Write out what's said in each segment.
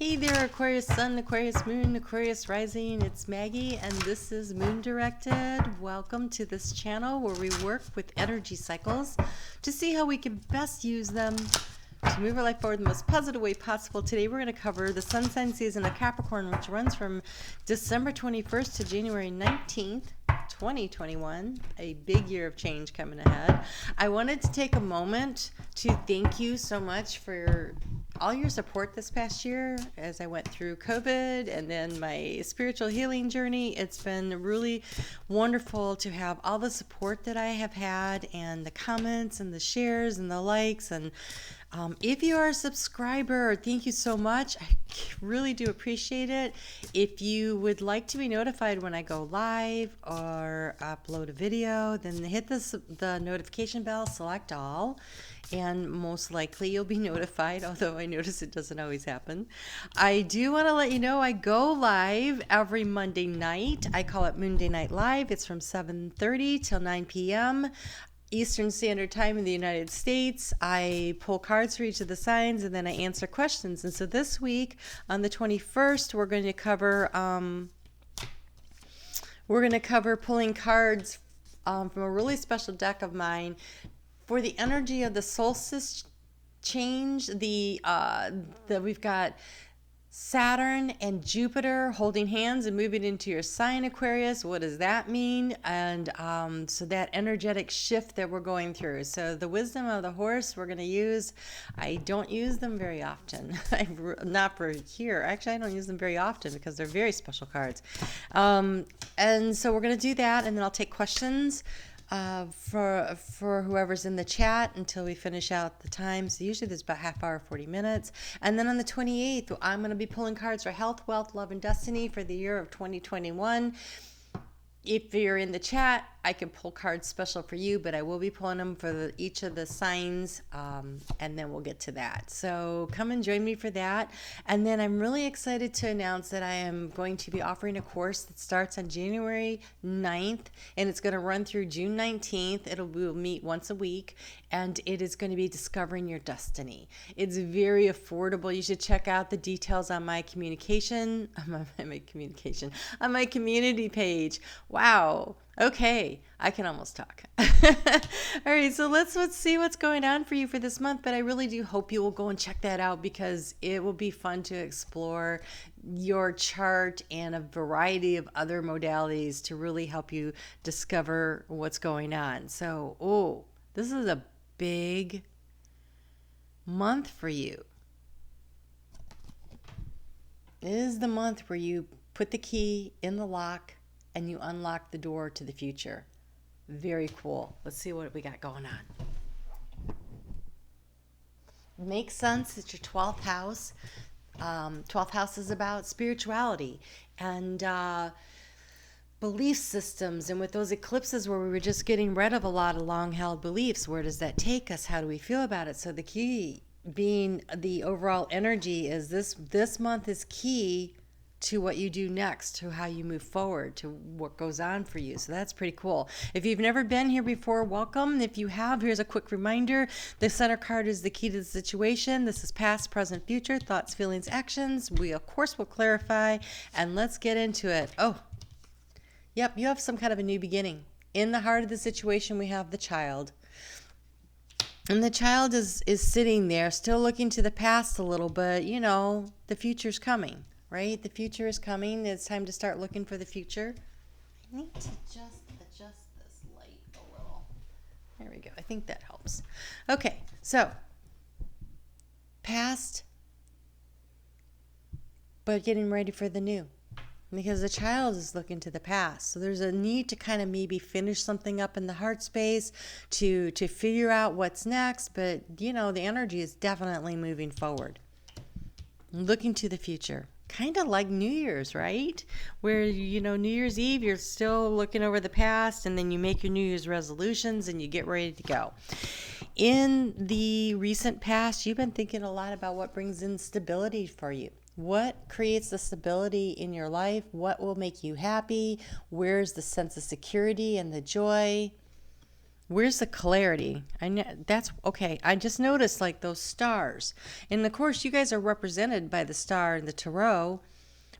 Hey there, Aquarius Sun, Aquarius Moon, Aquarius Rising. It's Maggie, and this is Moon Directed. Welcome to this channel where we work with energy cycles to see how we can best use them to move our life forward the most positive way possible. Today we're going to cover the Sun sign season of Capricorn, which runs from December 21st to January 19th. 2021, a big year of change coming ahead. I wanted to take a moment to thank you so much for all your support this past year as I went through COVID and then my spiritual healing journey. It's been really wonderful to have all the support that I have had and the comments and the shares and the likes. And if you are a subscriber, thank you so much. I really do appreciate it. If you would like to be notified when I go live or upload a video, then hit the notification bell, select all, and most likely you'll be notified, although I notice it doesn't always happen. I do want to let you know I go live every Monday night. I call it Monday Night Live. It's from 7:30 till 9 p.m. Eastern Standard Time in the United States. I pull cards for each of the signs and then I answer questions. And so this week on the 21st, we're going to cover pulling cards from a really special deck of mine for the energy of the solstice change. We've got Saturn and Jupiter holding hands and moving into your sign, Aquarius. What does that mean? And so that energetic shift that we're going through. So the wisdom of the horse we're going to use. I don't use them very often. Not for here. Actually, I don't use them very often because they're very special cards. And so we're going to do that, and then I'll take questions for whoever's in the chat until we finish out the time. So usually there's about half hour, 40 minutes. And then on the 28th, I'm going to be pulling cards for health, wealth, love, and destiny for the year of 2021. If you're in the chat, I can pull cards special for you, but I will be pulling them for each of the signs, and then we'll get to that. So come and join me for that. And then I'm really excited to announce that I am going to be offering a course that starts on January 9th, and it's going to run through June 19th. We'll meet once a week, and it is going to be Discovering Your Destiny. It's very affordable. You should check out the details on my communication, on my community page. Wow. Okay, I can almost talk. All right, so let's see what's going on for you for this month. But I really do hope you will go and check that out because it will be fun to explore your chart and a variety of other modalities to really help you discover what's going on. So, this is a big month for you. It is the month where you put the key in the lock and you unlock the door to the future. Very cool. Let's see what we got going on. Makes sense. It's your 12th house. 12th house is about spirituality and belief systems. And with those eclipses where we were just getting rid of a lot of long-held beliefs, where does that take us? How do we feel about it? So the key being the overall energy is this month is key to what you do next, to how you move forward, to what goes on for you. So that's pretty cool. If you've never been here before, welcome. If you have, here's a quick reminder. The center card is the key to the situation. This is past, present, future, thoughts, feelings, actions. We, of course, will clarify, and let's get into it. Yep, you have some kind of a new beginning. In the heart of the situation, we have the child. And the child is sitting there, still looking to the past a little, but, the future's coming. Right? The future is coming. It's time to start looking for the future. I need to just adjust this light a little. There we go. I think that helps. Okay, so past, but getting ready for the new. Because the child is looking to the past. So there's a need to kind of maybe finish something up in the heart space to figure out what's next. But, the energy is definitely moving forward. Looking to the future. Kind of like New Year's, right? Where, New Year's Eve, you're still looking over the past and then you make your New Year's resolutions and you get ready to go. In the recent past, you've been thinking a lot about what brings in stability for you. What creates the stability in your life? What will make you happy? Where's the sense of security and the joy? Where's the clarity? I know that's okay. I just noticed like those stars. And of course, you guys are represented by the star in the tarot.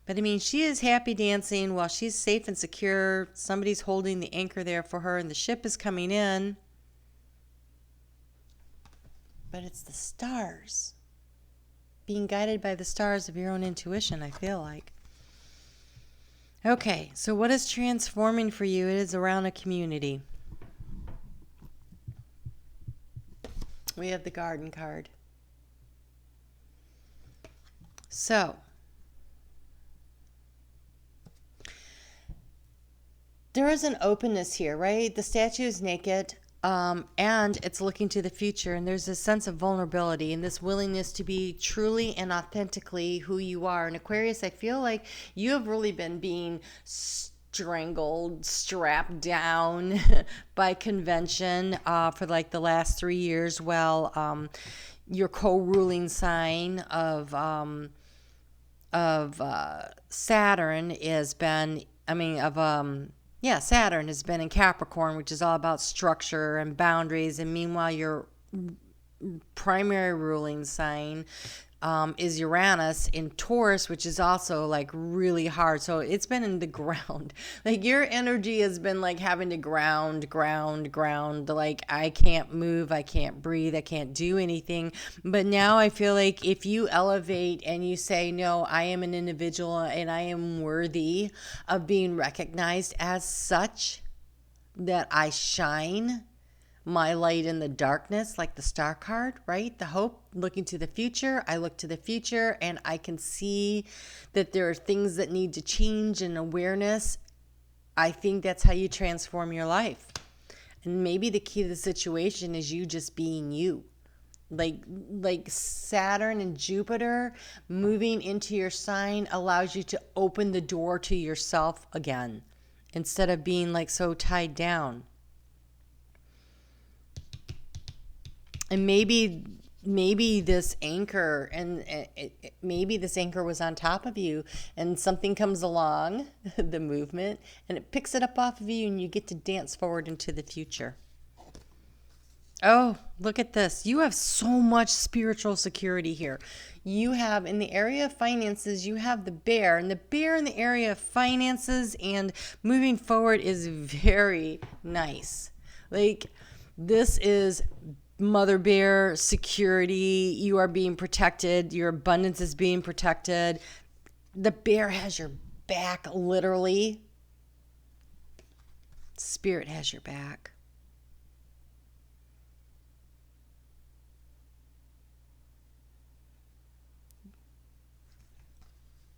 But I mean, she is happy dancing while she's safe and secure. Somebody's holding the anchor there for her, and the ship is coming in. But it's the stars. Being guided by the stars of your own intuition, I feel like. Okay, so what is transforming for you? It is around a community. We have the garden card. So, there is an openness here, right? The statue is naked, and it's looking to the future, and there's a sense of vulnerability and this willingness to be truly and authentically who you are. And Aquarius, I feel like you have really been being strangled, strapped down by convention for like the last 3 years. Well, your co-ruling sign of Saturn has been, Saturn has been in Capricorn, which is all about structure and boundaries. And meanwhile, your primary ruling sign is Uranus in Taurus, which is also like really hard. So it's been in the ground. Like your energy has been like having to ground. Like I can't move, I can't breathe, I can't do anything. But now I feel like if you elevate and you say, no, I am an individual and I am worthy of being recognized as such, that I shine my light in the darkness, like the star card, right? The hope, looking to the future. I look to the future and I can see that there are things that need to change and awareness. I think that's how you transform your life. And maybe the key to the situation is you just being you. Like Saturn and Jupiter moving into your sign allows you to open the door to yourself again instead of being like so tied down. And maybe this anchor, and maybe this anchor was on top of you, and something comes along, the movement, and it picks it up off of you, and you get to dance forward into the future. Oh, look at this. You have so much spiritual security here. You have, in the area of finances, you have the bear, and the bear in the area of finances and moving forward is very nice. Like, this is Mother Bear security. You are being protected. Your abundance is being protected. The bear has your back, literally. Spirit has your back.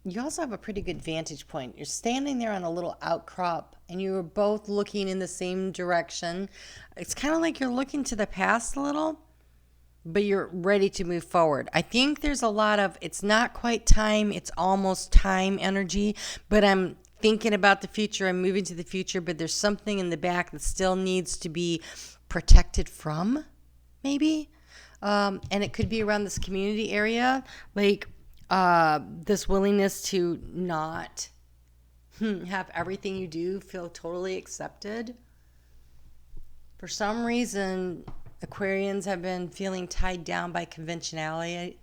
You also have a pretty good vantage point. You're standing there on a little outcrop and you are both looking in the same direction. It's kind of like you're looking to the past a little, but you're ready to move forward. I think there's a lot of, it's not quite time, it's almost time energy, but I'm thinking about the future, I'm moving to the future, but there's something in the back that still needs to be protected from, maybe. And it could be around this community area, like this willingness to not have everything you do feel totally accepted. For some reason, Aquarians have been feeling tied down by conventionality.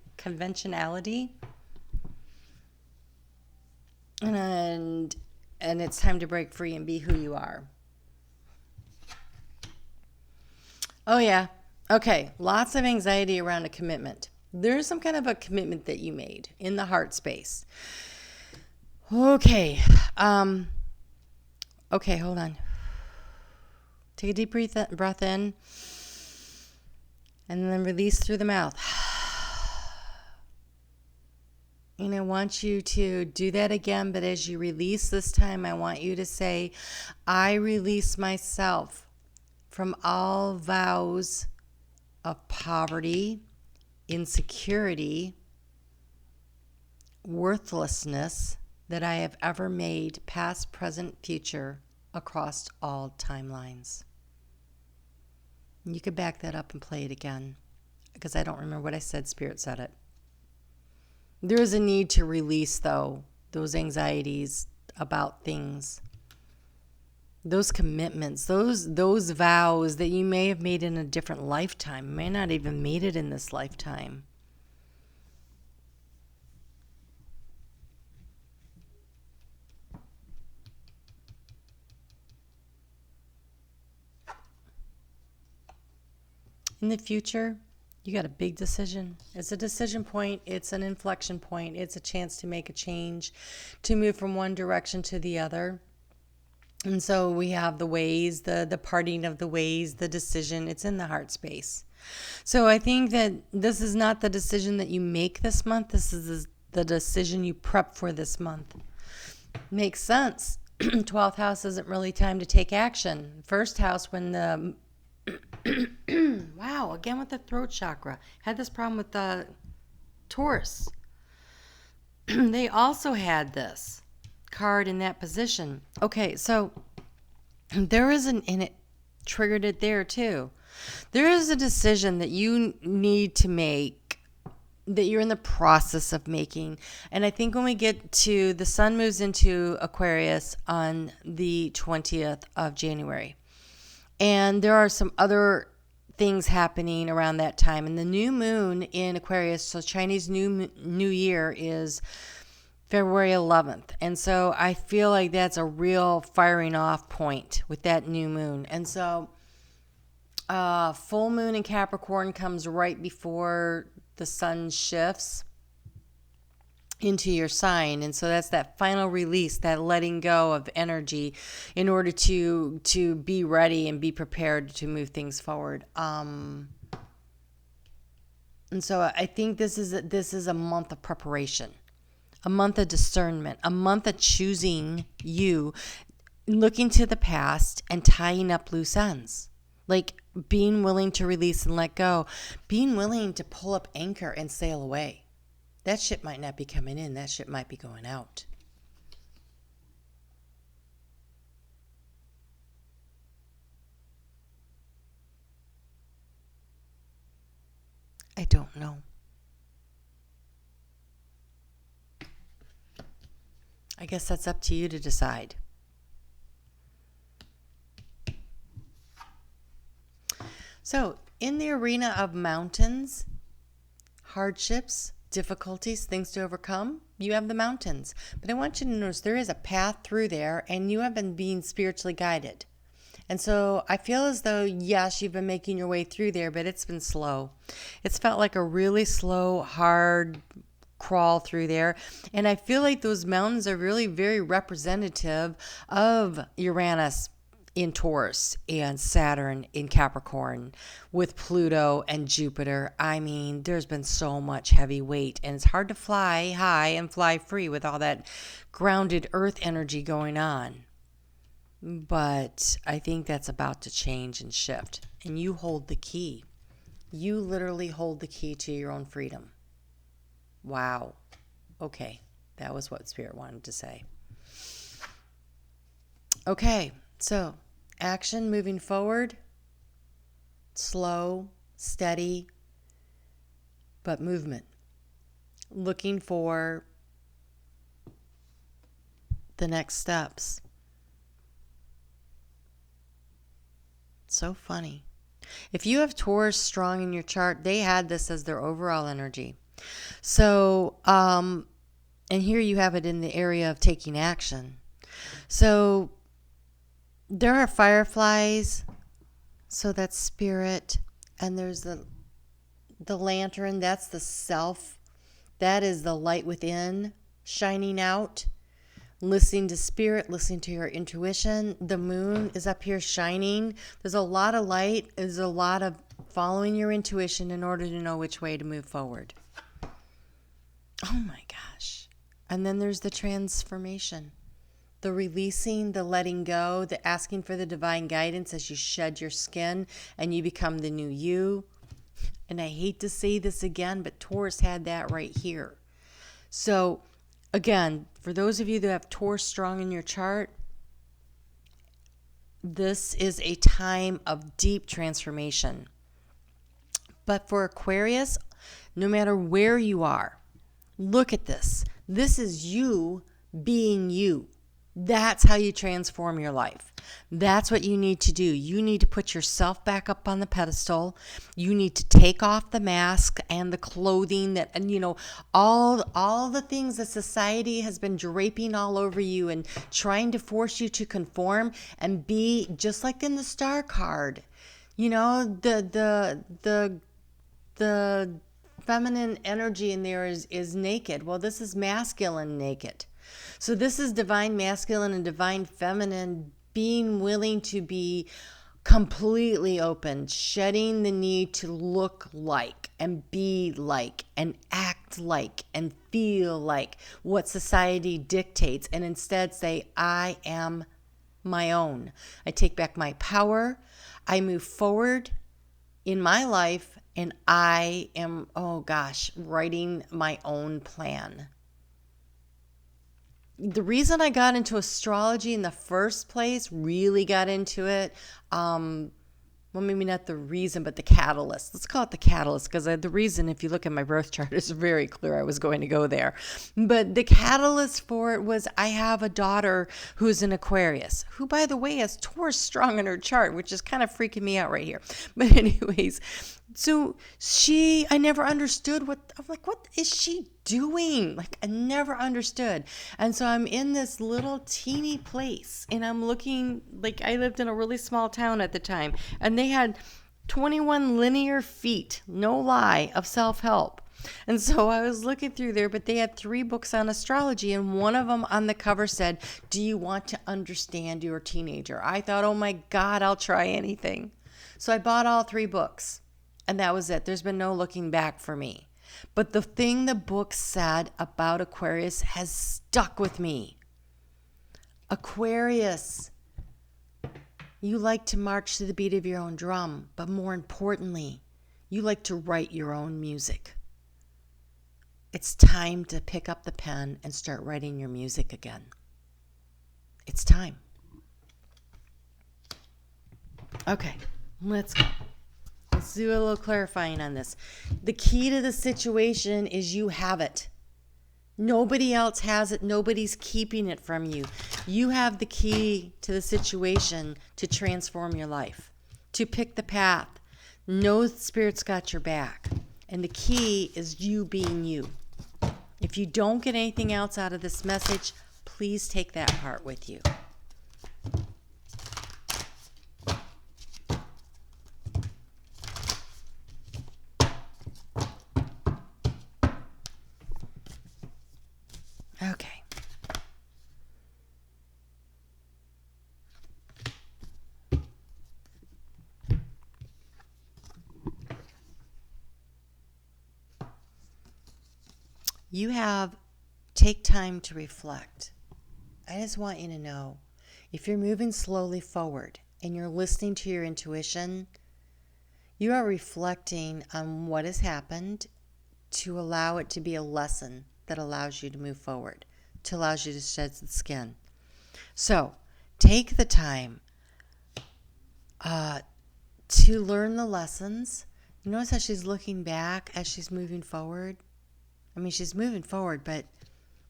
And it's time to break free and be who you are. Oh, yeah. Okay. Lots of anxiety around a commitment. There's some kind of a commitment that you made in the heart space. Okay. Okay, hold on. Take a deep breath in. And then release through the mouth. And I want you to do that again, but as you release this time, I want you to say, I release myself from all vows of poverty, insecurity, worthlessness that I have ever made, past, present, future, across all timelines. And you could back that up and play it again, because I don't remember what I said. Spirit said it. There is a need to release, though, those anxieties about things. those commitments, those vows that you may have made in a different lifetime, may not even made it in this lifetime. In the future, you got a big decision. It's a decision point. It's an inflection point. It's a chance to make a change, to move from one direction to the other. And so we have the ways, the parting of the ways, the decision. It's in the heart space. So I think that this is not the decision that you make this month. This is the decision you prep for this month. Makes sense. 12th house isn't really time to take action. First house, when the wow, again with the throat chakra. Had this problem with the Taurus. They also had this card in that position. Okay, so there is and it triggered it there too. There is a decision that you need to make, that you're in the process of making. And I think when we get to, the sun moves into Aquarius on the 20th of January. And there are some other things happening around that time. And the new moon in Aquarius, so Chinese New Year, is February 11th. And so I feel like that's a real firing off point with that new moon. And so full moon in Capricorn comes right before the sun shifts into your sign. And so that's that final release, that letting go of energy in order to be ready and be prepared to move things forward. And so I think this is a month of preparation, a month of discernment, a month of choosing you, looking to the past and tying up loose ends. Like being willing to release and let go, being willing to pull up anchor and sail away. That ship might not be coming in. That ship might be going out. I don't know. I guess that's up to you to decide. So, in the arena of mountains, hardships, difficulties, things to overcome, you have the mountains. But I want you to notice there is a path through there, and you have been being spiritually guided. And so I feel as though, yes, you've been making your way through there, but it's been slow. It's felt like a really slow, hard crawl through there. And I feel like those mountains are really very representative of Uranus in Taurus and Saturn in Capricorn with Pluto and Jupiter. I mean, there's been so much heavy weight, and it's hard to fly high and fly free with all that grounded earth energy going on. But I think that's about to change and shift, and you hold the key. You literally hold the key to your own freedom. Wow. Okay, that was what Spirit wanted to say. Okay. So, action moving forward, slow, steady, but movement. Looking for the next steps. So funny. If you have Taurus strong in your chart, they had this as their overall energy. So, and here you have it in the area of taking action. So, there are fireflies, so that's spirit, and there's the lantern, that's the self, that is the light within shining out, listening to spirit, listening to your intuition. The moon is up here shining. There's a lot of light, there's a lot of following your intuition in order to know which way to move forward. Oh my gosh. And then there's the transformation. The releasing, the letting go, the asking for the divine guidance as you shed your skin and you become the new you. And I hate to say this again, but Taurus had that right here. So again, for those of you that have Taurus strong in your chart, this is a time of deep transformation. But for Aquarius, no matter where you are, look at this. This is you being you. That's how you transform your life. That's what you need to do. You need to put yourself back up on the pedestal. You need to take off the mask and the clothing that, and all the things that society has been draping all over you and trying to force you to conform and be just like in the star card. The feminine energy in there is naked. Well, this is masculine naked. So this is divine masculine and divine feminine being willing to be completely open, shedding the need to look like and be like and act like and feel like what society dictates, and instead say, I am my own. I take back my power. I move forward in my life, and I am, writing my own plan. The reason I got into astrology in the first place, really got into it, well, maybe not the reason, but the catalyst. Let's call it the catalyst, because the reason, if you look at my birth chart, is very clear I was going to go there. But the catalyst for it was I have a daughter who's an Aquarius, who, by the way, has Taurus strong in her chart, which is kind of freaking me out right here. But anyways, so I never understood I'm like, what is she doing? Like, I never understood. And so I'm in this little teeny place, and I'm looking, like, I lived in a really small town at the time, and they had 21 linear feet, no lie, of self-help. And so I was looking through there, but they had 3 books on astrology, and one of them on the cover said, do you want to understand your teenager? I thought, oh my God, I'll try anything. So I bought all 3 books. And that was it. There's been no looking back for me. But the thing the book said about Aquarius has stuck with me. Aquarius, you like to march to the beat of your own drum, but more importantly, you like to write your own music. It's time to pick up the pen and start writing your music again. It's time. Okay, let's go. Let's do a little clarifying on this. The key to the situation is you have it. Nobody else has it. Nobody's keeping it from you. You have the key to the situation to transform your life, to pick the path. Know the Spirit's got your back. And the key is you being you. If you don't get anything else out of this message, please take that part with you. Okay. Take time to reflect. I just want you to know, if you're moving slowly forward and you're listening to your intuition, you are reflecting on what has happened to allow it to be a lesson that allows you to move forward, to allows you to shed the skin. So take the time to learn the lessons. You notice how she's looking back as she's moving forward? I mean, she's moving forward, but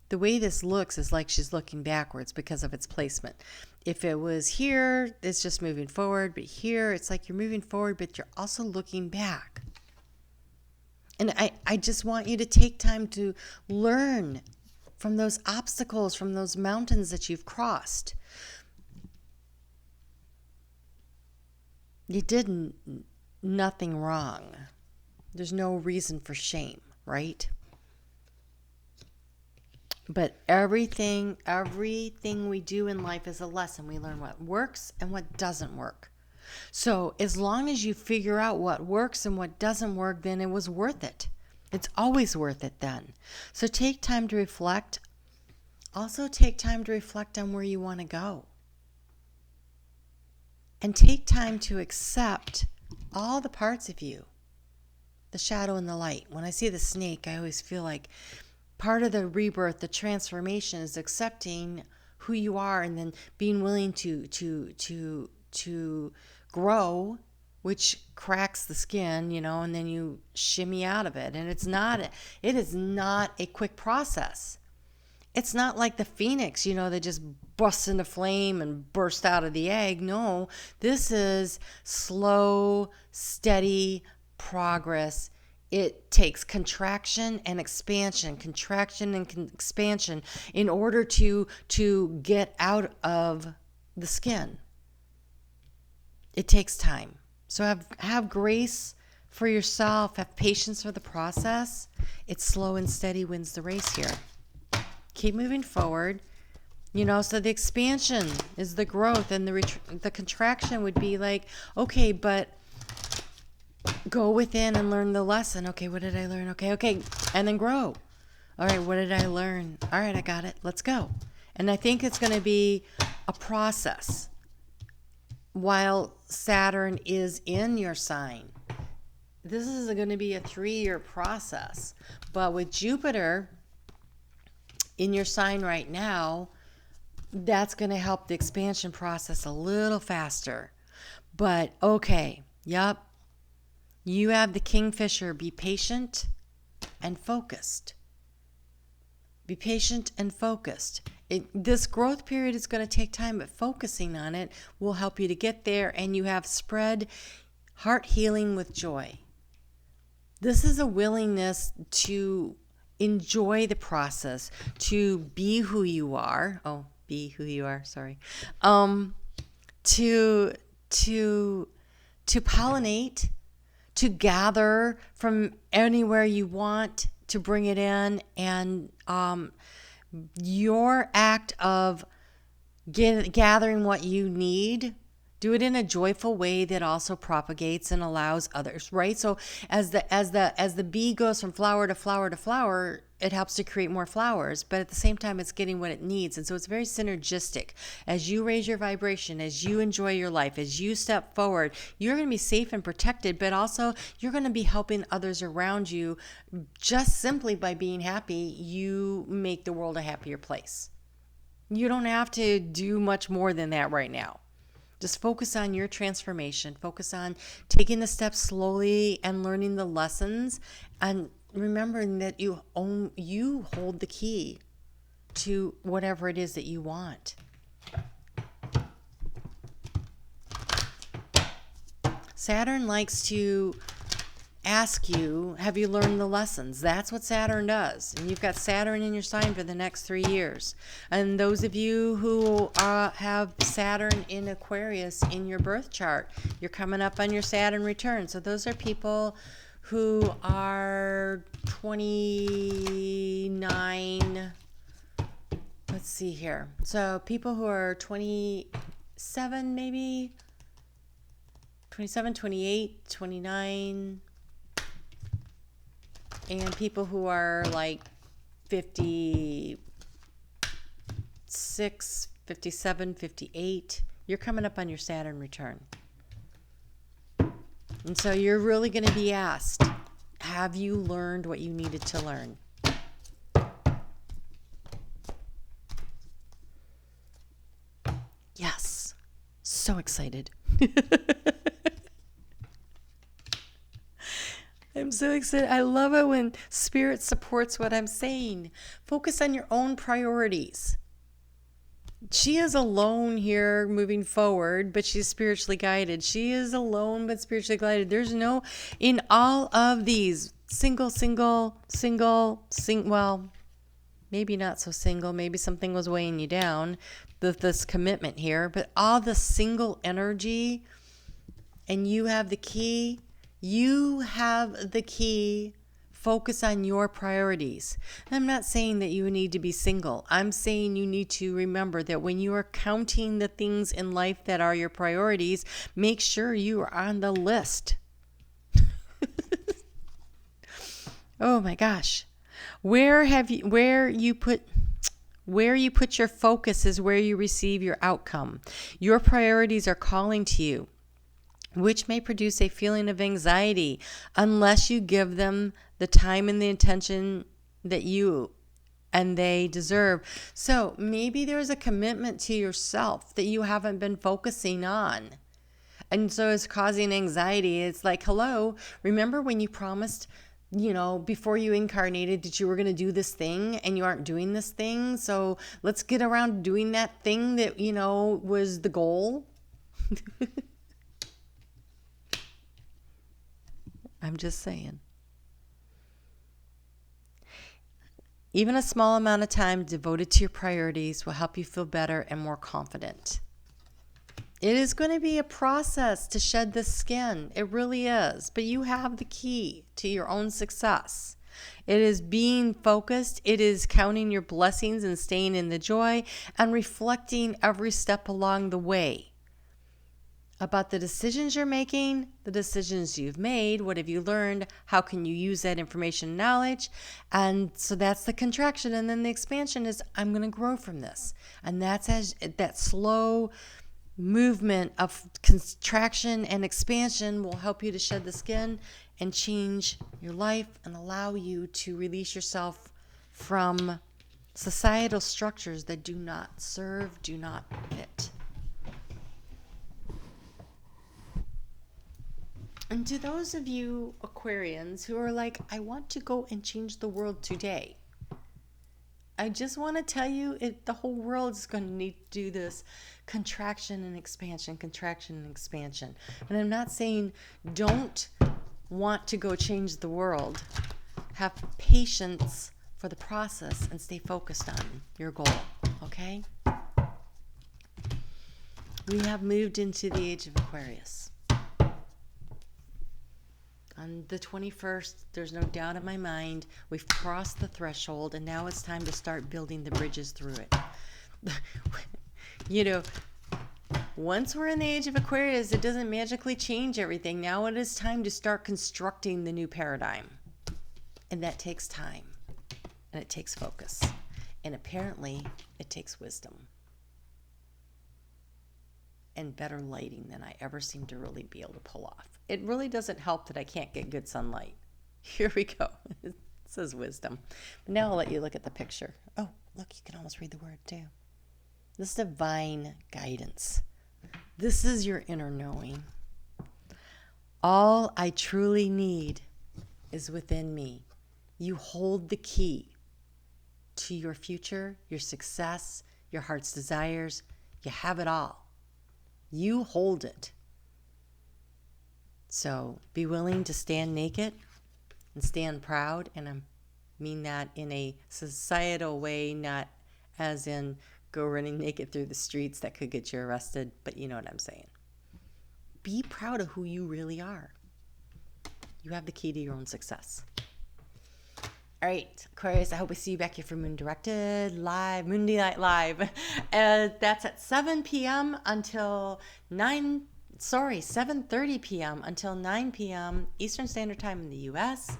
the way this looks is like she's looking backwards because of its placement. If it was here, it's just moving forward, but here it's like you're moving forward, but you're also looking back. And I just want you to take time to learn from those obstacles, from those mountains that you've crossed. You did nothing wrong. There's no reason for shame, right? But everything we do in life is a lesson. We learn what works and what doesn't work. So as long as you figure out what works and what doesn't work, then it was worth it. It's always worth it then. So take time to reflect. Also take time to reflect on where you want to go. And take time to accept all the parts of you, the shadow and the light. When I see the snake, I always feel like part of the rebirth, the transformation, is accepting who you are and then being willing to grow, which cracks the skin, and then you shimmy out of it. And it is not a quick process. it's not like the phoenix, that just busts into flame and burst out of the egg. No, this is slow, steady progress. It takes contraction and expansion in order to get out of the skin. It takes time. So have grace for yourself. Have patience for the process. It's slow and steady wins the race here. Keep moving forward. So the expansion is the growth, and the contraction would be like, okay, but go within and learn the lesson. Okay, what did I learn? Okay, and then grow. All right, what did I learn? All right, I got it. Let's go. And I think it's going to be a process while Saturn is in your sign. This is going to be a 3-year process. But with Jupiter in your sign right now, that's going to help the expansion process a little faster. But okay, yep. You have the Kingfisher. Be patient and focused. Be patient and focused. This growth period is going to take time, but focusing on it will help you to get there, and you have spread heart healing with joy. This is a willingness to enjoy the process, to be who you are. Oh, be who you are, sorry. To pollinate, to gather from anywhere you want, to bring it in, and your act of gathering what you need, do it in a joyful way that also propagates and allows others, right? So as the bee goes from flower to flower to flower, it helps to create more flowers, but at the same time it's getting what it needs. And so it's very synergistic. As you raise your vibration, as you enjoy your life, as you step forward, you're going to be safe and protected, but also you're going to be helping others around you. Just simply by being happy, you make the world a happier place. You don't have to do much more than that right now. Just focus on your transformation. Focus on taking the steps slowly and learning the lessons, and remembering that you hold the key to whatever it is that you want. Saturn likes to ask you, have you learned the lessons? That's what Saturn does. And you've got Saturn in your sign for the next 3 years. And those of you who have Saturn in Aquarius in your birth chart, you're coming up on your Saturn return. So those are people who are 29. Let's see here. So people who are 27, maybe 27, 28, 29. And people who are like 56, 57, 58, you're coming up on your Saturn return. And so you're really going to be asked, have you learned what you needed to learn? Yes. So excited. I'm so excited. I love it when Spirit supports what I'm saying. Focus on your own priorities. She is alone here moving forward, but she's spiritually guided. She is alone, but spiritually guided. There's no, in all of these, single, well, maybe not so single. Maybe something was weighing you down, this commitment here, but all the single energy, and you have the key. You have the key. Focus on your priorities. I'm not saying that you need to be single. I'm saying you need to remember that when you are counting the things in life that are your priorities, make sure you are on the list. Oh my gosh. Where you put your focus is where you receive your outcome. Your priorities are calling to you, which may produce a feeling of anxiety unless you give them the time and the attention that you and they deserve. So maybe there's a commitment to yourself that you haven't been focusing on. And so it's causing anxiety. It's like, hello, remember when you promised before you incarnated, that you were going to do this thing and you aren't doing this thing. So let's get around doing that thing that, was the goal. I'm just saying. Even a small amount of time devoted to your priorities will help you feel better and more confident. It is going to be a process to shed the skin. It really is. But you have the key to your own success. It is being focused. It is counting your blessings and staying in the joy and reflecting every step along the way about the decisions you're making, the decisions you've made, what have you learned, how can you use that information and knowledge. And so that's the contraction. And then the expansion is, I'm going to grow from this. And that's as that slow movement of contraction and expansion will help you to shed the skin and change your life and allow you to release yourself from societal structures that do not serve, do not fit. And to those of you Aquarians who are like, I want to go and change the world today, I just want to tell you, the whole world is going to need to do this contraction and expansion, contraction and expansion. And I'm not saying don't want to go change the world. Have patience for the process and stay focused on your goal, okay? We have moved into the age of Aquarius. On the 21st, there's no doubt in my mind, we've crossed the threshold, and now it's time to start building the bridges through it. Once we're in the age of Aquarius, it doesn't magically change everything. Now it is time to start constructing the new paradigm. And that takes time, and it takes focus. And apparently, it takes wisdom. And better lighting than I ever seem to really be able to pull off. It really doesn't help that I can't get good sunlight. Here we go. It says wisdom. But now I'll let you look at the picture. Oh, look, you can almost read the word too. This is divine guidance. This is your inner knowing. All I truly need is within me. You hold the key to your future, your success, your heart's desires. You have it all. You hold it. So be willing to stand naked and stand proud. And I mean that in a societal way, not as in go running naked through the streets. That could get you arrested, but you know what I'm saying. Be proud of who you really are. You have the key to your own success. All right, Aquarius, I hope I see you back here for Moon Directed Live, Moon Delight Live. That's at 7 p.m. until 7:30 p.m. until 9 p.m. Eastern Standard Time in the U.S.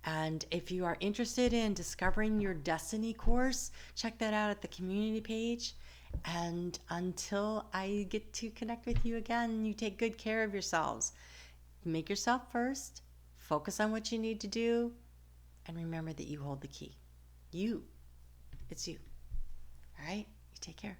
And if you are interested in discovering your destiny course, check that out at the community page. And until I get to connect with you again, you take good care of yourselves. Make yourself first. Focus on what you need to do. And remember that you hold the key. It's you. All right? You take care.